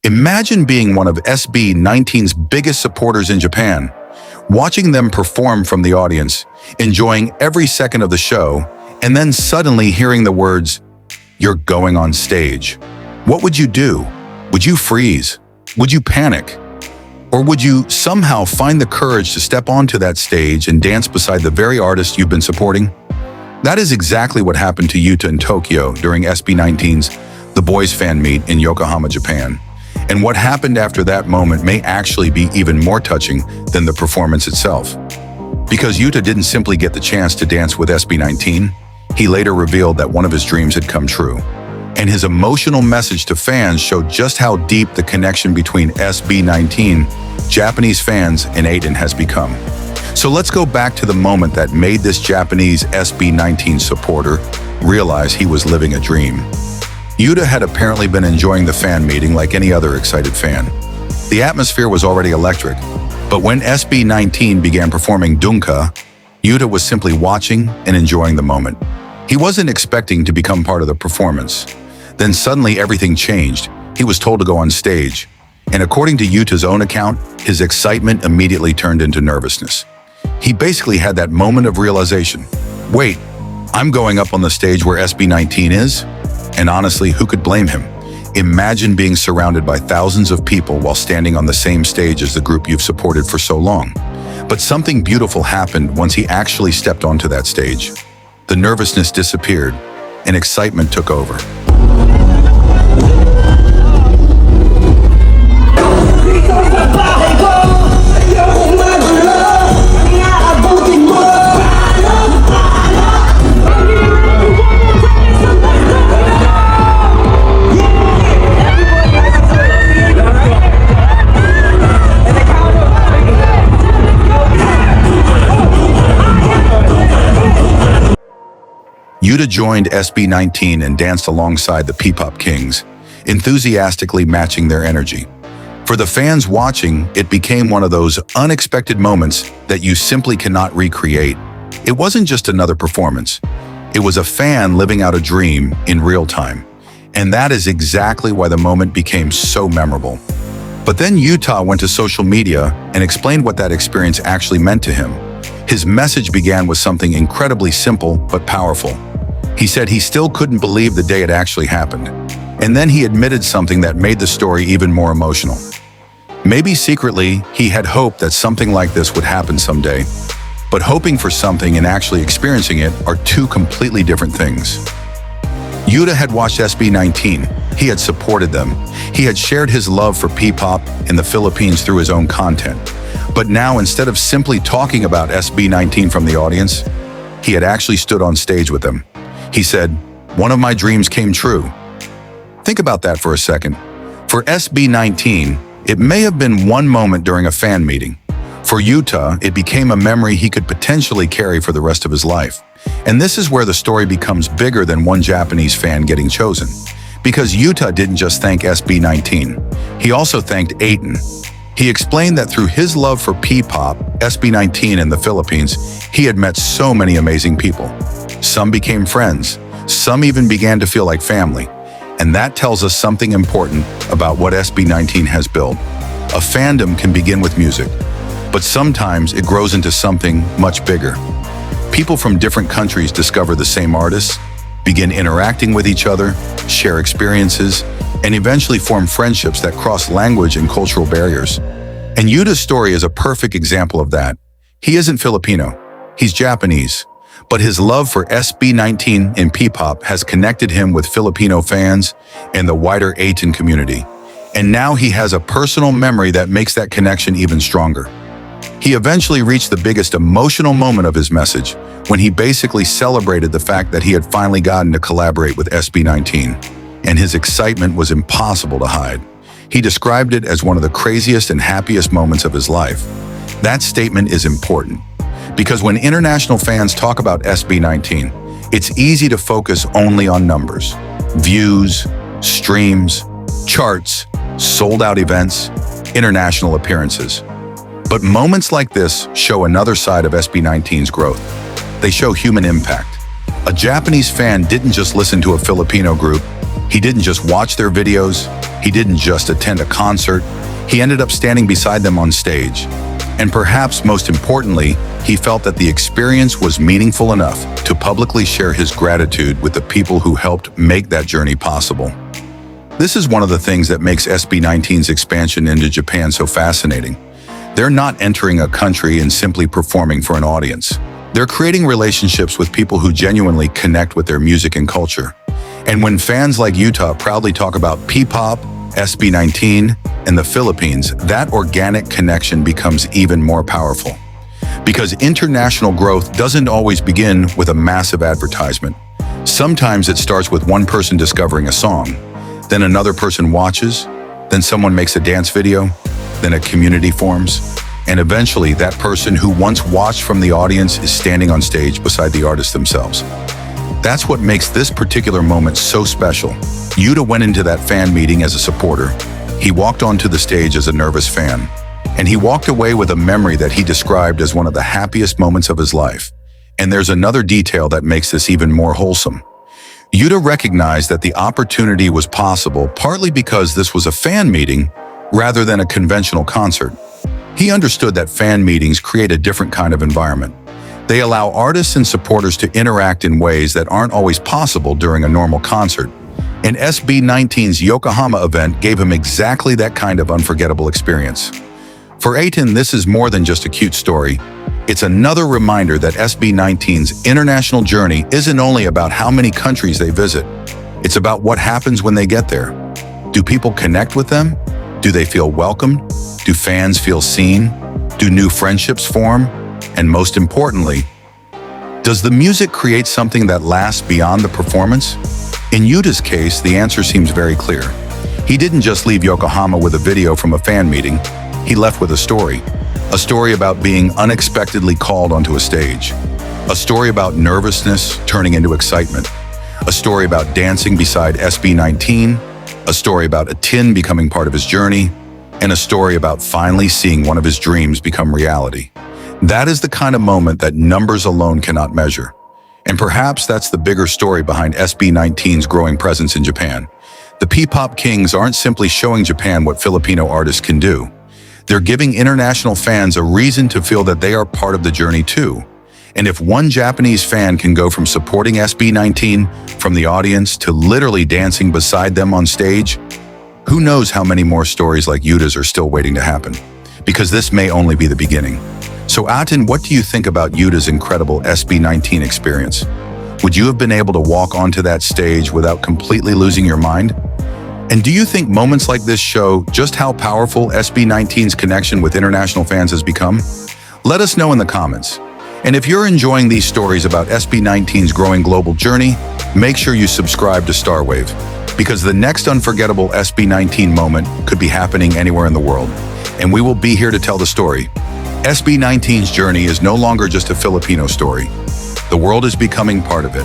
Imagine being one of SB19's biggest supporters in Japan, watching them perform from the audience, enjoying every second of the show, and then suddenly hearing the words, "You're going on stage." What would you do? Would you freeze? Would you panic? Or would you somehow find the courage to step onto that stage and dance beside the very artist you've been supporting? That is exactly what happened to Yuta in Tokyo during SB19's The Boys fan meet in Yokohama, Japan. And what happened after that moment may actually be even more touching than the performance itself. Because Yuta didn't simply get the chance to dance with SB19, he later revealed that one of his dreams had come true. And his emotional message to fans showed just how deep the connection between SB19, Japanese fans, and ATIN has become. So let's go back to the moment that made this Japanese SB19 supporter realize he was living a dream. Yuta had apparently been enjoying the fan meeting like any other excited fan. The atmosphere was already electric, but when SB19 began performing DUNGKA, Yuta was simply watching and enjoying the moment. He wasn't expecting to become part of the performance. Then suddenly everything changed. He was told to go on stage. And according to Yuta's own account, his excitement immediately turned into nervousness. He basically had that moment of realization. Wait, I'm going up on the stage where SB19 is? And honestly, who could blame him? Imagine being surrounded by thousands of people while standing on the same stage as the group you've supported for so long. But something beautiful happened once he actually stepped onto that stage. The nervousness disappeared, and excitement took over. Yuta joined SB19 and danced alongside the P-pop kings, enthusiastically matching their energy. For the fans watching, it became one of those unexpected moments that you simply cannot recreate. It wasn't just another performance. It was a fan living out a dream in real time. And that is exactly why the moment became so memorable. But then Yuta went to social media and explained what that experience actually meant to him. His message began with something incredibly simple but powerful. He said he still couldn't believe the day it actually happened. And then he admitted something that made the story even more emotional. Maybe secretly, he had hoped that something like this would happen someday. But hoping for something and actually experiencing it are two completely different things. Yuta had watched SB19. He had supported them. He had shared his love for P-pop in the Philippines through his own content. But now, instead of simply talking about SB19 from the audience, he had actually stood on stage with them. He said, "One of my dreams came true." Think about that for a second. For SB19, it may have been one moment during a fan meeting. For Yuta, it became a memory he could potentially carry for the rest of his life. And this is where the story becomes bigger than one Japanese fan getting chosen. Because Yuta didn't just thank SB19, he also thanked ATIN. He explained that through his love for P-pop, SB19 in the Philippines, he had met so many amazing people. Some became friends, some even began to feel like family. And that tells us something important about what SB19 has built. A fandom can begin with music, but sometimes it grows into something much bigger. People from different countries discover the same artists, begin interacting with each other, share experiences, and eventually form friendships that cross language and cultural barriers. And Yuta's story is a perfect example of that. He isn't Filipino, he's Japanese. But his love for SB19 and P-pop has connected him with Filipino fans and the wider ATIN community. And now he has a personal memory that makes that connection even stronger. He eventually reached the biggest emotional moment of his message when he basically celebrated the fact that he had finally gotten to collaborate with SB19. And his excitement was impossible to hide. He described it as one of the craziest and happiest moments of his life. That statement is important. Because when international fans talk about SB19, it's easy to focus only on numbers, views, streams, charts, sold-out events, international appearances. But moments like this show another side of SB19's growth. They show human impact. A Japanese fan didn't just listen to a Filipino group, He didn't just watch their videos, he didn't just attend a concert, he ended up standing beside them on stage. And perhaps most importantly, he felt that the experience was meaningful enough to publicly share his gratitude with the people who helped make that journey possible. This is one of the things that makes SB19's expansion into Japan so fascinating. They're not entering a country and simply performing for an audience. They're creating relationships with people who genuinely connect with their music and culture. And when fans like Yuta proudly talk about P-pop, SB19, and the Philippines, that organic connection becomes even more powerful. Because international growth doesn't always begin with a massive advertisement. Sometimes it starts with one person discovering a song, then another person watches, then someone makes a dance video, then a community forms, and eventually that person who once watched from the audience is standing on stage beside the artists themselves. That's what makes this particular moment so special. Yuta went into that fan meeting as a supporter. He walked onto the stage as a nervous fan, and he walked away with a memory that he described as one of the happiest moments of his life. And there's another detail that makes this even more wholesome. Yuta recognized that the opportunity was possible partly because this was a fan meeting rather than a conventional concert. He understood that fan meetings create a different kind of environment. They allow artists and supporters to interact in ways that aren't always possible during a normal concert. And SB19's Yokohama event gave him exactly that kind of unforgettable experience. For ATIN, this is more than just a cute story. It's another reminder that SB19's international journey isn't only about how many countries they visit. It's about what happens when they get there. Do people connect with them? Do they feel welcomed? Do fans feel seen? Do new friendships form? And most importantly, does the music create something that lasts beyond the performance? In Yuta's case, the answer seems very clear. He didn't just leave Yokohama with a video from a fan meeting. He left with a story about being unexpectedly called onto a stage, a story about nervousness turning into excitement, a story about dancing beside SB19, a story about ATIN becoming part of his journey, and a story about finally seeing one of his dreams become reality. That is the kind of moment that numbers alone cannot measure. And perhaps that's the bigger story behind SB19's growing presence in Japan. The P-pop kings aren't simply showing Japan what Filipino artists can do. They're giving international fans a reason to feel that they are part of the journey too. And if one Japanese fan can go from supporting SB19 from the audience to literally dancing beside them on stage, who knows how many more stories like Yuta's are still waiting to happen? Because this may only be the beginning. So ATIN, what do you think about Yuta's incredible SB19 experience? Would you have been able to walk onto that stage without completely losing your mind? And do you think moments like this show just how powerful SB19's connection with international fans has become? Let us know in the comments. And if you're enjoying these stories about SB19's growing global journey, make sure you subscribe to Starwave, because the next unforgettable SB19 moment could be happening anywhere in the world, and we will be here to tell the story. SB19's journey is no longer just a Filipino story. The world is becoming part of it.